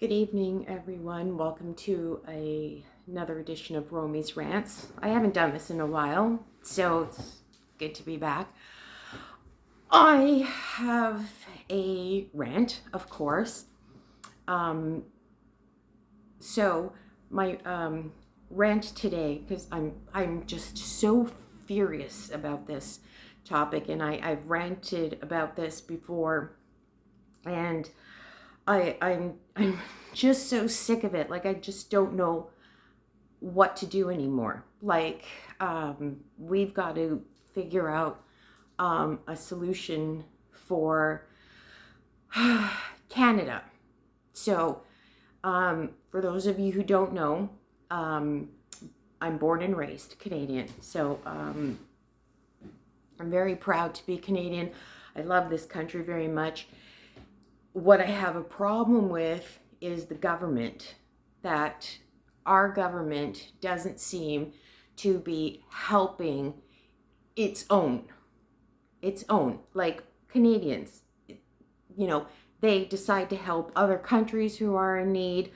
Good evening, everyone. Welcome to another edition of Romy's Rants. I haven't done this in a while, so it's good to be back. I have a rant, of course. So my rant today, because I'm just so furious about this topic, and I've ranted about this before, and I'm just so sick of it. Like, I just don't know what to do anymore. Like, we've got to figure out a solution for Canada. So, for those of you who don't know, I'm born and raised Canadian. So, I'm very proud to be Canadian. I love this country very much. What I have a problem with is the government, that our government doesn't seem to be helping its own, like Canadians, they decide to help other countries who are in need,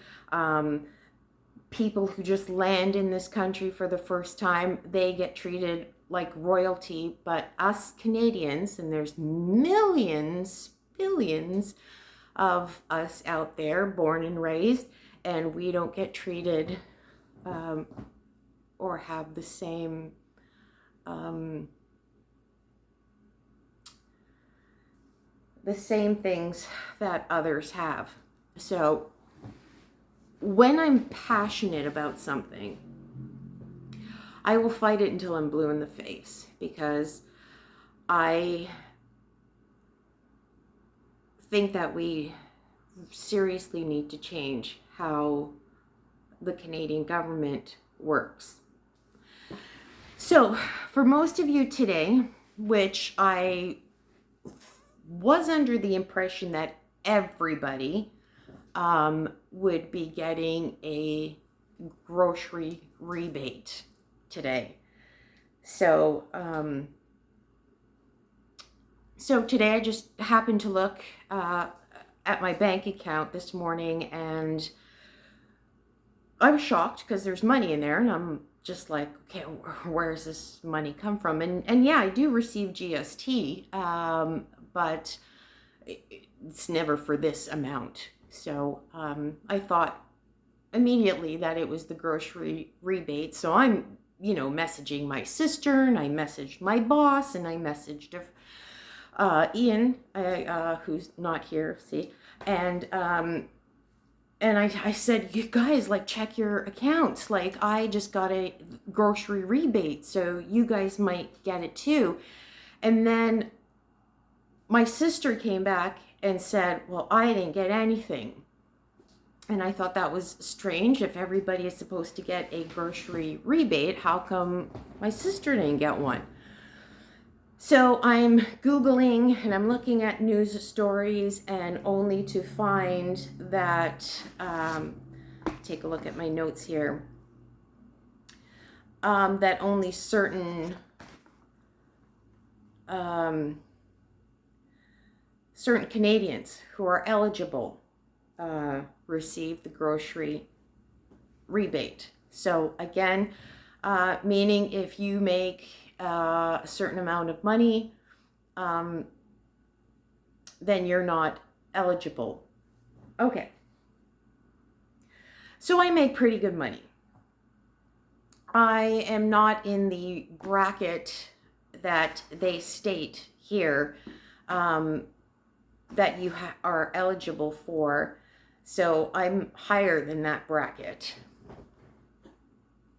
people who just land in this country for the first time, they get treated like royalty, but us Canadians, and there's millions, billions of us out there, born and raised, and we don't get treated or have the same things that others have. So when I'm passionate about something, I will fight it until I'm blue in the face, because I think that we seriously need to change how the Canadian government works. So for most of you today, which I was under the impression that everybody would be getting a grocery rebate today. So today I just happened to look at my bank account this morning, and I was shocked because there's money in there, and I'm just like, okay, where's this money come from? And yeah, I do receive GST, but it's never for this amount. So I thought immediately that it was the grocery rebate. So I'm, messaging my sister, and I messaged my boss, and I messaged Ian, who's not here, see, and I said, you guys, like, check your accounts. Like, I just got a grocery rebate, so you guys might get it too. And then my sister came back and said, well, I didn't get anything. And I thought that was strange. If everybody is supposed to get a grocery rebate, how come my sister didn't get one? So I'm Googling and I'm looking at news stories, and only to find that, take a look at my notes here, that only certain Canadians who are eligible receive the grocery rebate. So again, meaning if you make a certain amount of money, then you're not eligible. Okay. So I make pretty good money. I am not in the bracket that they state here that you are eligible for. So I'm higher than that bracket.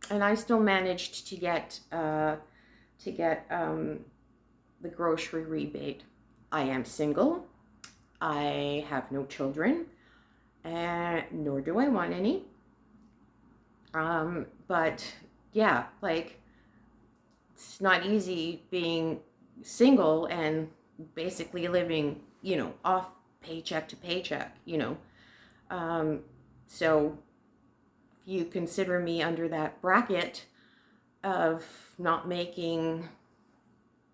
And I still managed to get the grocery rebate. I am single. I have no children, nor do I want any. But yeah, like, it's not easy being single and basically living, off paycheck to paycheck, so if you consider me under that bracket of not making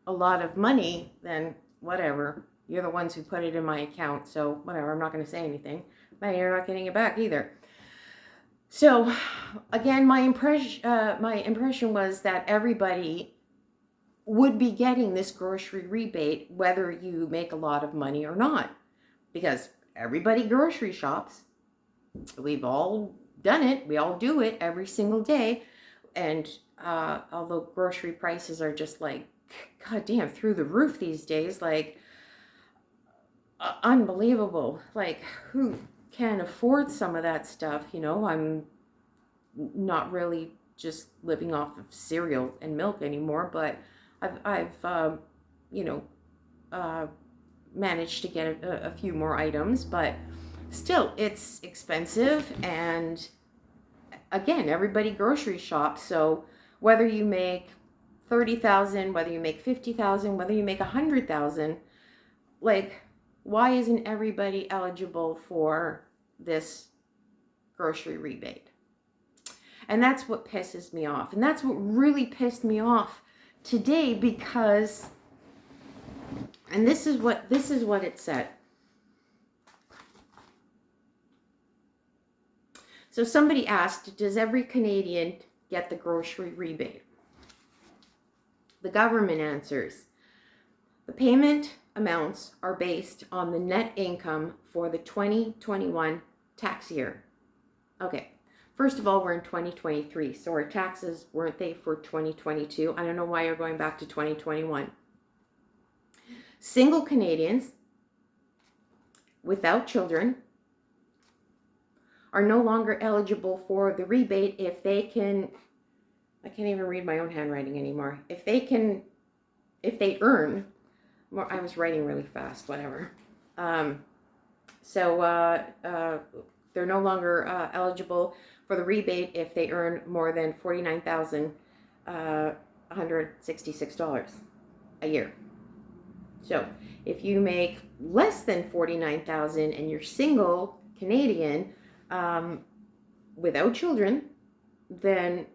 a lot of money, then whatever, You're the ones who put it in my account, so whatever, I'm not going to say anything. But you're not getting it back either. So, again, my impression was that everybody would be getting this grocery rebate, whether you make a lot of money or not, because everybody grocery shops. We've all done it. We all do it every single day. And although grocery prices are just like, goddamn, through the roof these days, like unbelievable. Like, who can afford some of that stuff? You know, I'm not really just living off of cereal and milk anymore, but I've you know, managed to get a few more items, but still, it's expensive. And again, everybody grocery shops. So whether you make 30,000, whether you make 50,000, whether you make 100,000, like, why isn't everybody eligible for this grocery rebate? And that's what pisses me off. And that's what really pissed me off today, because, and this is what it said. So somebody asked, does every Canadian get the grocery rebate? The government answers, the payment amounts are based on the net income for the 2021 tax year. Okay, first of all, we're in 2023, so our taxes, weren't they for 2022? I don't know why you're going back to 2021. Single Canadians without children are no longer eligible for the rebate if they can, I can't even read my own handwriting anymore. If they earn more, I was writing really fast, whatever. So they're no longer eligible for the rebate if they earn more than $49,166 a year. So if you make less than $49,000 and you're single Canadian, without children, then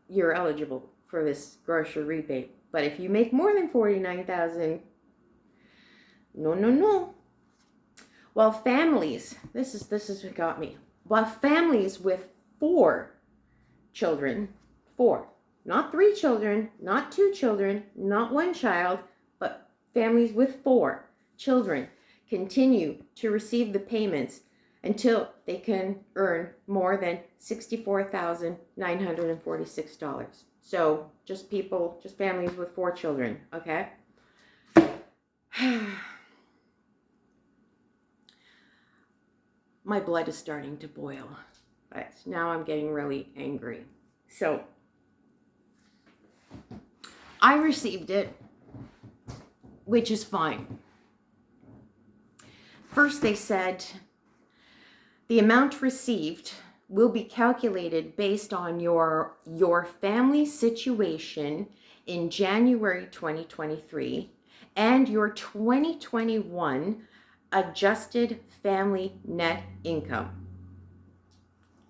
you're eligible for this grocery rebate. But if you make more than $49,000, no. While families, this is what got me. While families with 4 children, 4, not 3 children, not 2 children, not 1 child, but families with 4 children continue to receive the payments until they can earn more than $64,946. So just families with 4 children, okay? My blood is starting to boil, but now I'm getting really angry. So I received it, which is fine. First, they said the amount received will be calculated based on your family situation in January 2023 and your 2021 adjusted family net income.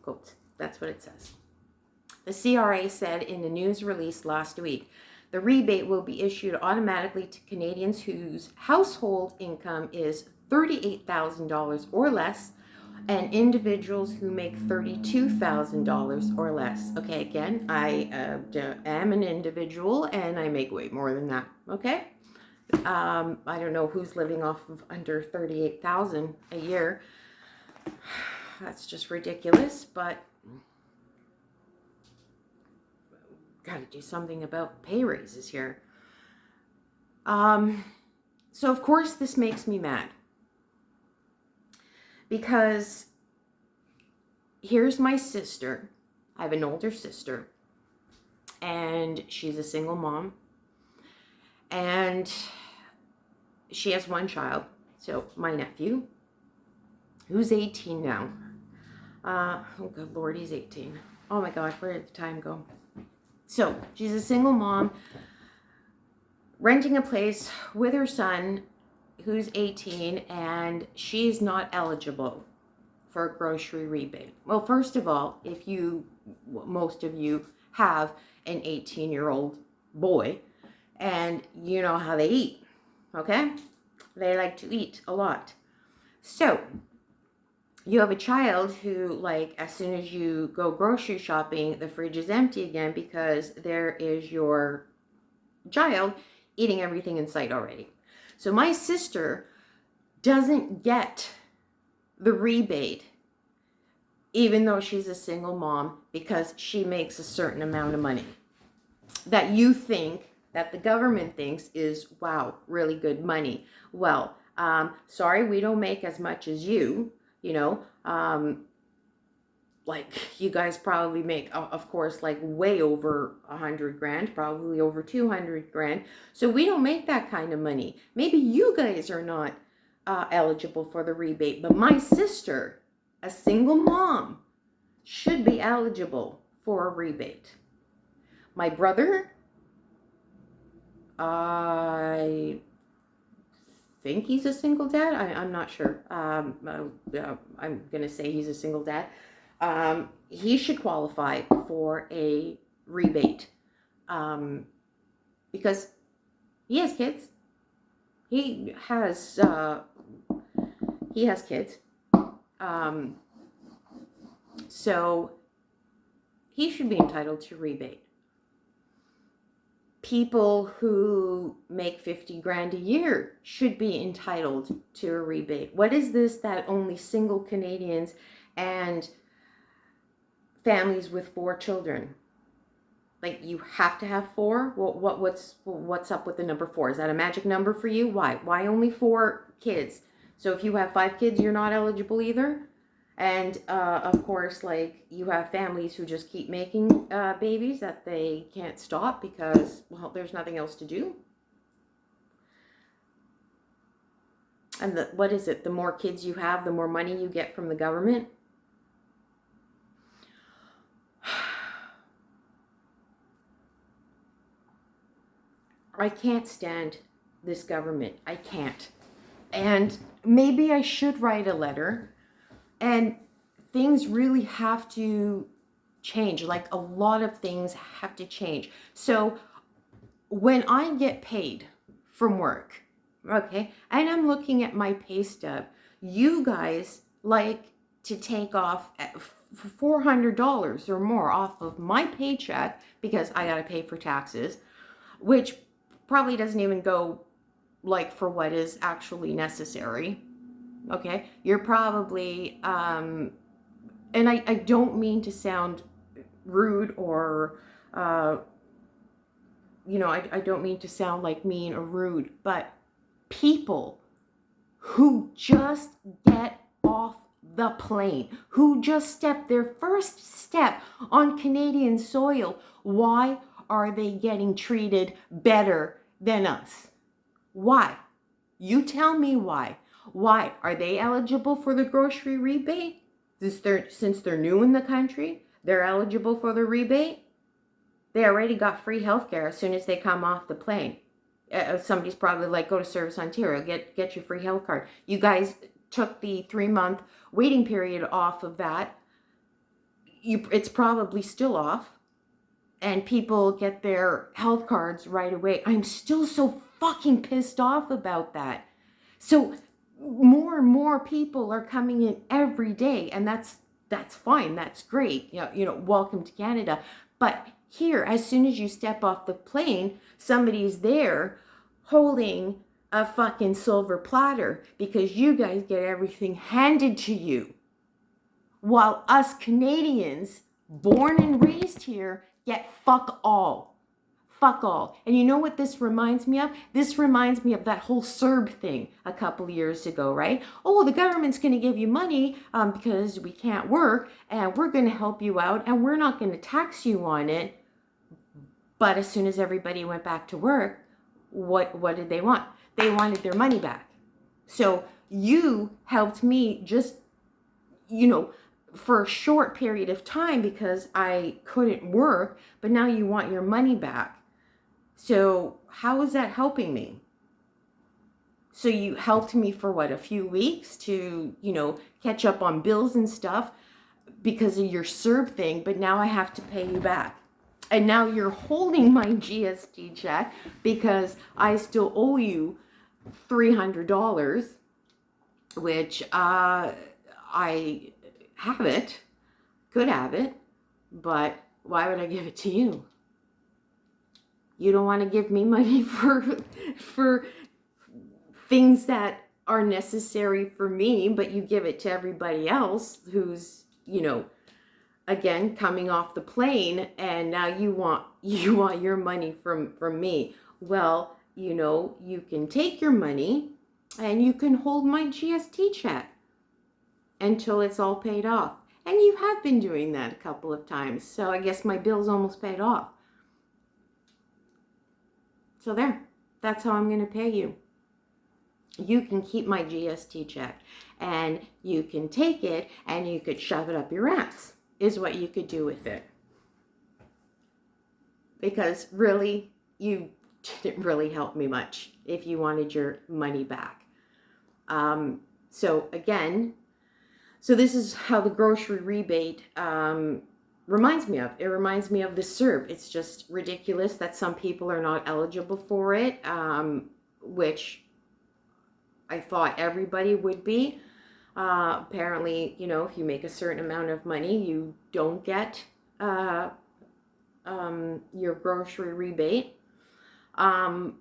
Quote, that's what it says. The CRA said in a news release last week, the rebate will be issued automatically to Canadians whose household income is $38,000 or less, and individuals who make $32,000 or less. Okay, again, I am an individual and I make way more than that. Okay, I don't know who's living off of under $38,000 a year. That's just ridiculous. But got to do something about pay raises here. So of course this makes me mad. Because here's my sister. I have an older sister, and she's a single mom, and she has 1 child. So my nephew, who's 18 now. Oh good Lord, he's 18. Oh my gosh, where did the time go? So she's a single mom, renting a place with her son, who's 18, and she's not eligible for a grocery rebate. Well, first of all, most of you have an 18-year-old boy, and you know how they eat. okay? They like to eat a lot. So you have a child who, like, as soon as you go grocery shopping, the fridge is empty again because there is your child eating everything in sight already. So my sister doesn't get the rebate, even though she's a single mom, because she makes a certain amount of money that you think, that the government thinks is, wow, really good money. Well, sorry, we don't make as much as you, you know, like you guys probably make, of course, like way over 100 grand, probably over 200 grand. So we don't make that kind of money. Maybe you guys are not eligible for the rebate, but my sister, a single mom, should be eligible for a rebate. My brother, I think he's a single dad. I'm not sure. I'm going to say he's a single dad. He should qualify for a rebate because he has kids. He has kids. So he should be entitled to rebate. People who make 50 grand a year should be entitled to a rebate. What is this that only single Canadians and families with 4 children, like, you have to have 4? What's up with the number 4? Is that a magic number for you? Why only 4 kids? So if you have 5 kids, you're not eligible either? And of course, like, you have families who just keep making babies that they can't stop because, well, there's nothing else to do. And what is it? The more kids you have, the more money you get from the government. I can't stand this government. I can't. And maybe I should write a letter. And things really have to change. Like, a lot of things have to change. So when I get paid from work, okay, and I'm looking at my pay stub, you guys like to take off $400 or more off of my paycheck because I got to pay for taxes, which probably doesn't even go like for what is actually necessary. Okay, you're probably, and I don't mean to sound rude or, I don't mean to sound like mean or rude, but people who just get off the plane, who just step their first step on Canadian soil, why are they getting treated better than us? Why? You tell me why. Why? Are they eligible for the grocery rebate? Since they're new in the country, they're eligible for the rebate? They already got free healthcare as soon as they come off the plane. Somebody's probably like, go to Service Ontario, get your free health card. You guys took the 3-month waiting period off of that. It's probably still off. And people get their health cards right away. I'm still so fucking pissed off about that. So more and more people are coming in every day, and that's fine. That's great. Welcome to Canada. But here, as soon as you step off the plane, somebody's there holding a fucking silver platter because you guys get everything handed to you, while us Canadians, born and raised here, get fuck all. Fuck all. And you know what this reminds me of? This reminds me of that whole CERB thing a couple years ago, right? Oh, the government's going to give you money because we can't work, and we're going to help you out, and we're not going to tax you on it. But as soon as everybody went back to work, what did they want? They wanted their money back. So you helped me just, for a short period of time because I couldn't work, but now you want your money back. So how is that helping me? So you helped me for what, a few weeks to, catch up on bills and stuff because of your CERB thing, but now I have to pay you back. And now you're holding my GST check because I still owe you $300, which I have it, could have it, but why would I give it to you? You don't want to give me money for things that are necessary for me, but you give it to everybody else who's, again, coming off the plane, and now you want your money from me. Well, you can take your money and you can hold my GST check until it's all paid off. And you have been doing that a couple of times. So I guess my bill's almost paid off. So there, that's how I'm going to pay you. You can keep my GST check and you can take it and you could shove it up your ass, is what you could do with it. Because really, you didn't really help me much if you wanted your money back. So again, this is how the grocery rebate reminds me of. It reminds me of the CERB. It's just ridiculous that some people are not eligible for it, which I thought everybody would be. Apparently, if you make a certain amount of money, you don't get your grocery rebate. I'm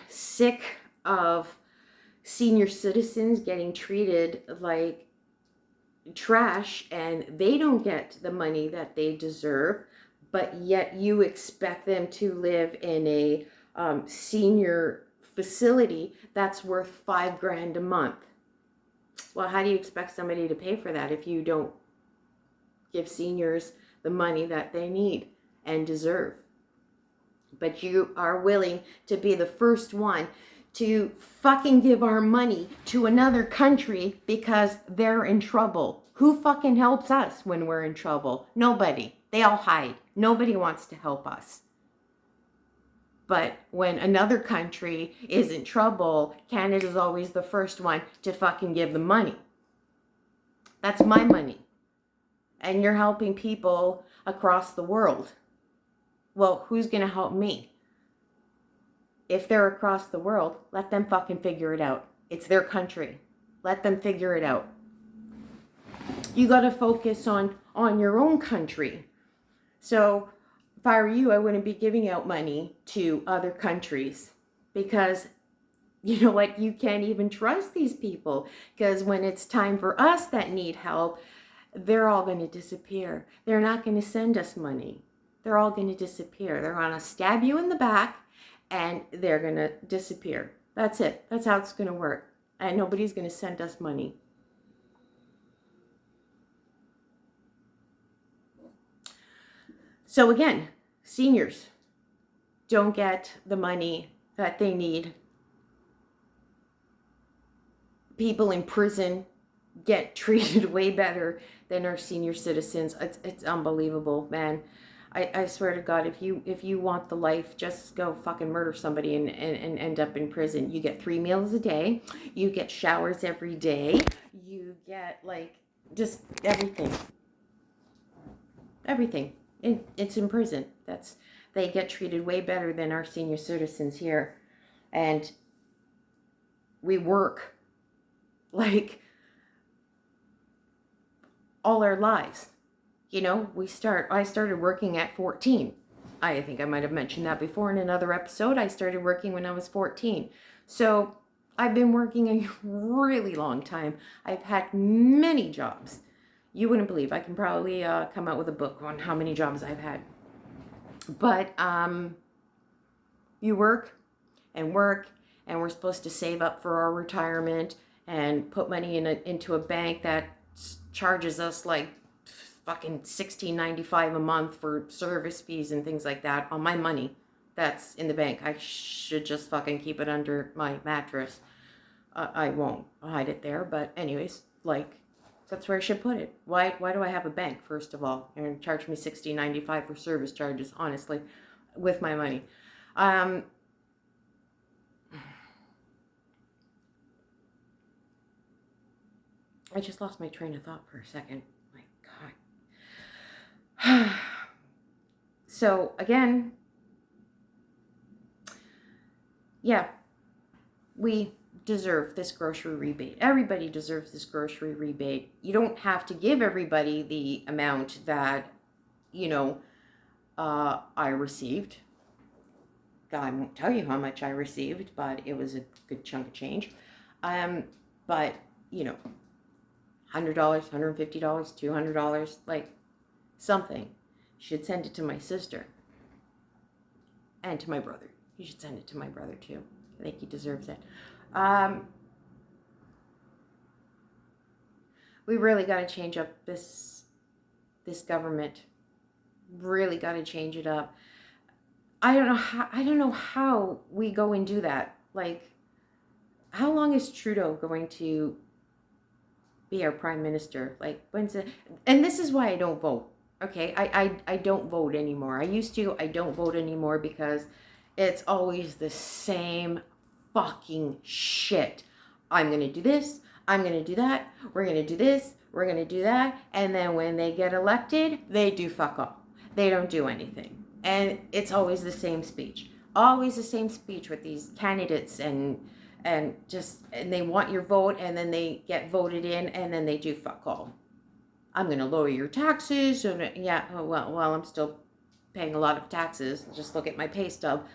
sick of senior citizens getting treated like trash, and they don't get the money that they deserve, but yet you expect them to live in a senior facility that's worth $5,000 a month. Well, how do you expect somebody to pay for that if you don't give seniors the money that they need and deserve? But you are willing to be the first one to fucking give our money to another country because they're in trouble. Who fucking helps us when we're in trouble? Nobody. They all hide. Nobody wants to help us. But when another country is in trouble, Canada's always the first one to fucking give the money. That's my money. And you're helping people across the world. Well, who's going to help me? If they're across the world, let them fucking figure it out. It's their country. Let them figure it out. You got to focus on your own country. So if I were you, I wouldn't be giving out money to other countries because you know what? You can't even trust these people because when it's time for us that need help, they're all going to disappear. They're not going to send us money. They're all going to disappear. They're going to stab you in the back and they're going to disappear. That's it. That's how it's going to work. And nobody's going to send us money. So again, seniors don't get the money that they need. People in prison get treated way better than our senior citizens. It's unbelievable, man. I swear to God, if you want the life, just go fucking murder somebody and end up in prison. You get 3 meals a day. You get showers every day. You get just everything. Everything. It's in prison. They get treated way better than our senior citizens here. And we work all our lives. You know, I started working at 14. I think I might have mentioned that before in another episode. I started working when I was 14. So I've been working a really long time. I've had many jobs. You wouldn't believe. I can probably come out with a book on how many jobs I've had. But you work, and we're supposed to save up for our retirement and put money into a bank that charges us fucking $16.95 a month for service fees and things like that on my money that's in the bank. I should just fucking keep it under my mattress. I won't hide it there, but anyways, that's where I should put it. Why do I have a bank, first of all, and charge me $16.95 for service charges, honestly, with my money? I just lost my train of thought for a second. My God. So, again, yeah, we deserve this grocery rebate. Everybody deserves this grocery rebate. You don't have to give everybody the amount that, I received. I won't tell you how much I received, but it was a good chunk of change. But, $100, $150, $200, like something. You should send it to my sister and to my brother. You should send it to my brother too. I think he deserves it. We really got to change up this government. Really got to change it up. I don't know how we go and do that. Like, how long is Trudeau going to be our prime minister? Like, when's it? And this is why I don't vote. Okay, I don't vote anymore. I used to. I don't vote anymore because it's always the same fucking shit. I'm gonna do this. I'm gonna do that. We're gonna do this. We're gonna do that. And then when they get elected, they do fuck all. They don't do anything. And it's always the same speech. Always the same speech with these candidates and they want your vote and then they get voted in and then they do fuck all. I'm going to lower your taxes. And yeah, well, I'm still paying a lot of taxes. Just look at my pay stub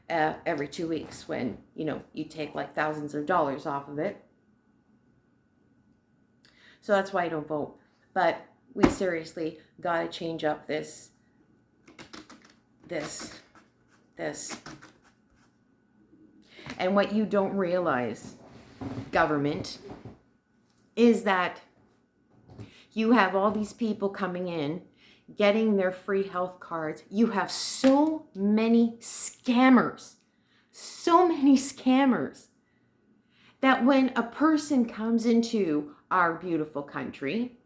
every 2 weeks when, you take like thousands of dollars off of it. So that's why I don't vote. But we seriously got to change up this. And what you don't realize, government, is that you have all these people coming in, getting their free health cards. You have so many scammers, that when a person comes into our beautiful country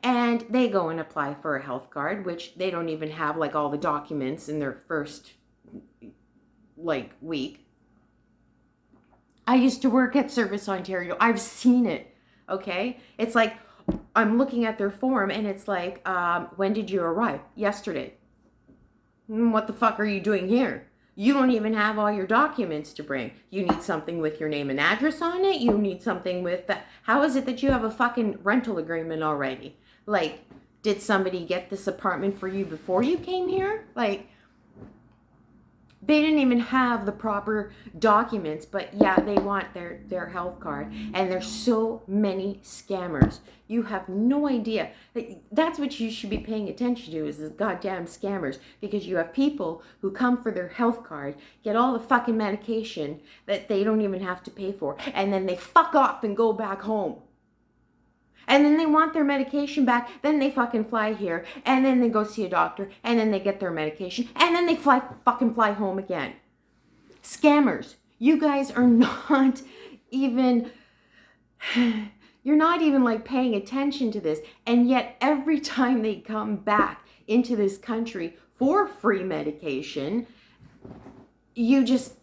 and they go and apply for a health card, which they don't even have like all the documents in their first week. I used to work at Service Ontario. I've seen it. Okay. It's like, I'm looking at their form and it's like, when did you arrive? Yesterday. What the fuck are you doing here? You don't even have all your documents to bring. You need something with your name and address on it. You need something with how is it that you have a fucking rental agreement already? Like, did somebody get this apartment for you before you came here? Like, they didn't even have the proper documents, but yeah, they want their health card. And there's so many scammers. You have no idea. That's what you should be paying attention to, is the goddamn scammers. Because you have people who come for their health card, get all the fucking medication that they don't even have to pay for, and then they fuck off and go back home. And then they want their medication back, then they fucking fly here, and then they go see a doctor, and then they get their medication, and then they fucking fly home again. Scammers, you guys are not even, you're not even like paying attention to this, and yet every time they come back into this country for free medication, you just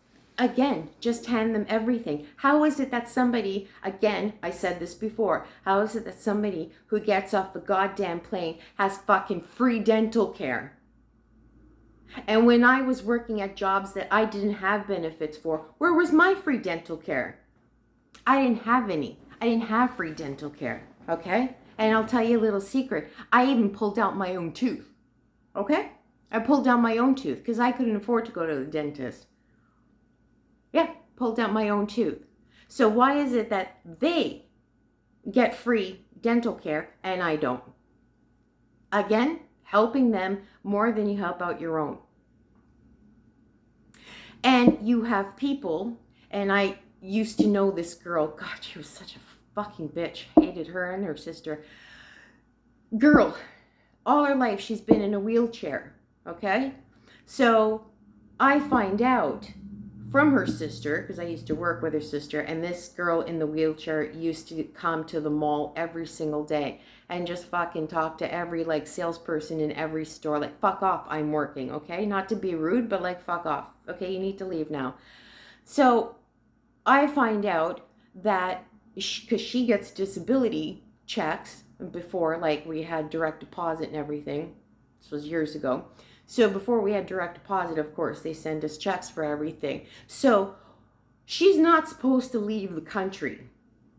hand them everything. How is it that somebody, again, I said this before, how is it that somebody who gets off the goddamn plane has fucking free dental care? And when I was working at jobs that I didn't have benefits for, where was my free dental care? I didn't have any. I didn't have free dental care, okay? And I'll tell you a little secret. I even pulled out my own tooth, okay? I pulled out my own tooth because I couldn't afford to go to the dentist. Yeah, pulled out my own tooth. So why is it that they get free dental care and I don't? Again, helping them more than you help out your own. And you have people, and I used to know this girl. God, she was such a fucking bitch. Hated her and her sister. Girl, all her life she's been in a wheelchair, okay? So I find out from her sister, because I used to work with her sister, and this girl in the wheelchair used to come to the mall every single day and just fucking talk to every salesperson in every store, like, fuck off, I'm working, okay? Not to be rude, but fuck off, okay? You need to leave now. So I find out that, because she gets disability checks before, we had direct deposit and everything. This was years ago. So before we had direct deposit, of course, they send us checks for everything. So she's not supposed to leave the country,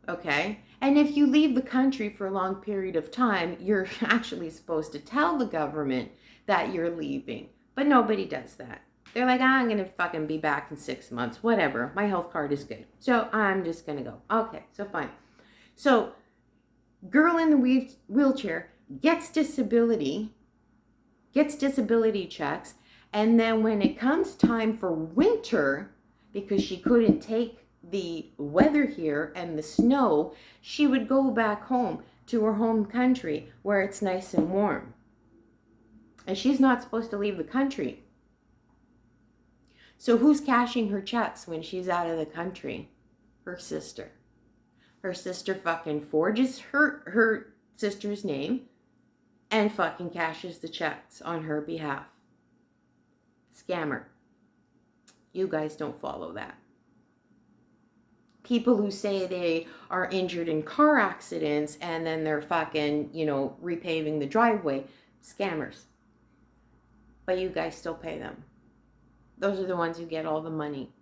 okay? And if you leave the country for a long period of time, you're actually supposed to tell the government that you're leaving. But nobody does that. They're like, I'm going to fucking be back in 6 months. Whatever. My health card is good. So I'm just going to go. Okay, so fine. So girl in the wheelchair gets disability checks. And then when it comes time for winter, because she couldn't take the weather here and the snow, she would go back home to her home country where it's nice and warm. And she's not supposed to leave the country. So who's cashing her checks when she's out of the country? Her sister. Her sister fucking forges her sister's name and fucking cashes the checks on her behalf. Scammer. You guys don't follow that. People who say they are injured in car accidents and then they're fucking, repaving the driveway. Scammers. But you guys still pay them. Those are the ones who get all the money.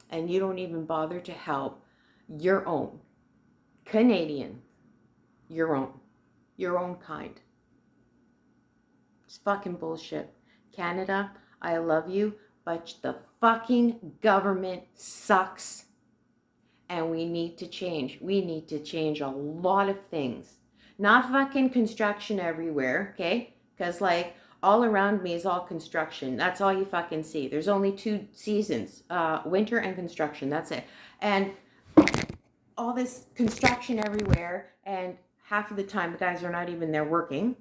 And you don't even bother to help your own. Canadian. Your own kind. It's fucking bullshit. Canada, I love you, but the fucking government sucks. And we need to change. We need to change a lot of things. Not fucking construction everywhere, okay? Because all around me is all construction. That's all you fucking see. There's only 2 seasons, winter and construction. That's it. And all this construction everywhere, and half of the time the guys are not even there working.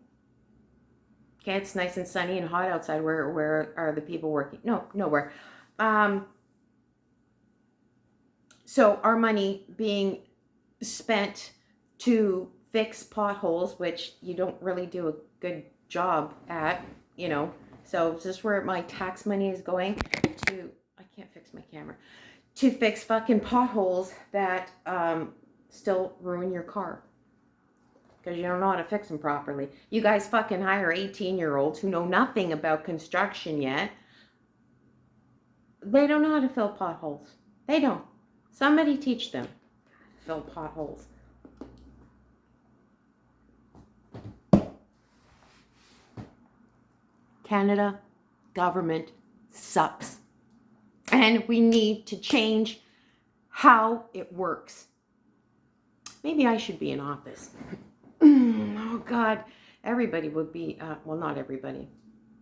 Okay, it's nice and sunny and hot outside. Where are the people working? No, nowhere. So our money being spent to fix potholes, which you don't really do a good job at, So is this where my tax money is going to? I can't fix my camera. To fix fucking potholes that still ruin your car. Because you don't know how to fix them properly. You guys fucking hire 18-year-olds who know nothing about construction yet. They don't know how to fill potholes. They don't. Somebody teach them how to fill potholes. Canada government sucks. And we need to change how it works. Maybe I should be in office. Oh, God. Everybody would be, well, not everybody.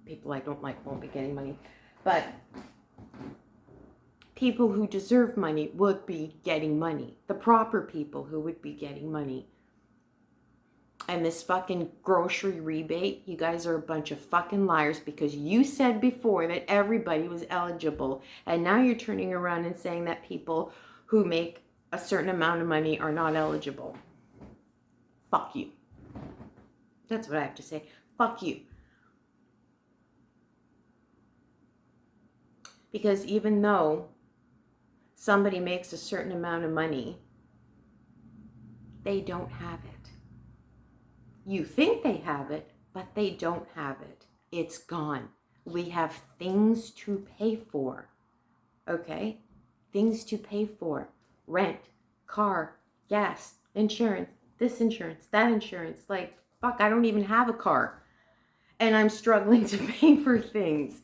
People I don't like won't be getting money. But people who deserve money would be getting money. The proper people who would be getting money. And this fucking grocery rebate, you guys are a bunch of fucking liars because you said before that everybody was eligible. And now you're turning around and saying that people who make a certain amount of money are not eligible. Fuck you. That's what I have to say. Fuck you. Because even though somebody makes a certain amount of money, they don't have it. You think they have it, but they don't have it. It's gone. We have things to pay for. Okay? Things to pay for. Rent, car, gas, insurance, this insurance, that insurance. Fuck, I don't even have a car. And I'm struggling to pay for things.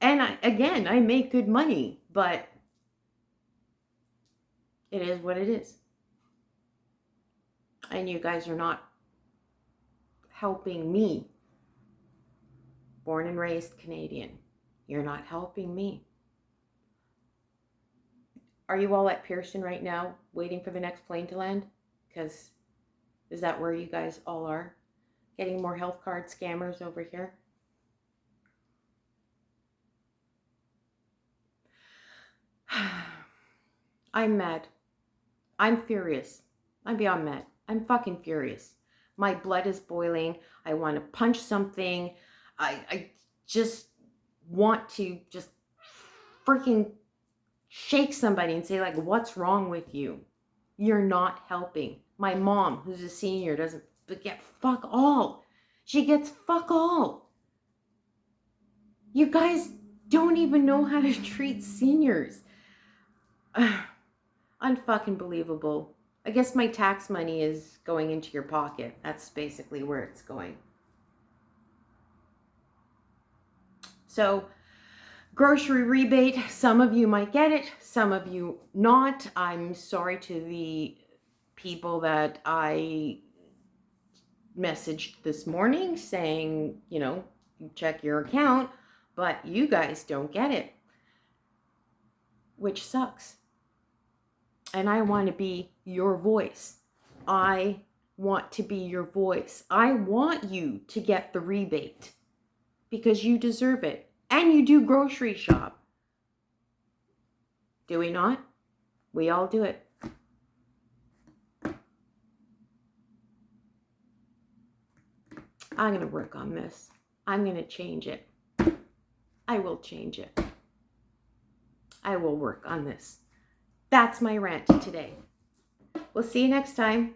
And I make good money, but it is what it is. And you guys are not helping me. Born and raised Canadian. You're not helping me. Are you all at Pearson right now waiting for the next plane to land? Because is that where you guys all are? Getting more health card scammers over here? I'm mad. I'm furious. I'm beyond mad. I'm fucking furious. My blood is boiling. I want to punch something. I just want to just freaking shake somebody and say, what's wrong with you? You're not helping. My mom, who's a senior, doesn't get fuck all. She gets fuck all. You guys don't even know how to treat seniors. Unfucking believable. I guess my tax money is going into your pocket. That's basically where it's going. So, grocery rebate, some of you might get it, some of you not. I'm sorry to the people that I messaged this morning saying, you check your account, but you guys don't get it, which sucks. And I want to be your voice. I want to be your voice. I want you to get the rebate because you deserve it. And you do grocery shop. Do we not? We all do it. I'm going to work on this. I'm going to change it. I will change it. I will work on this. That's my rant today. We'll see you next time.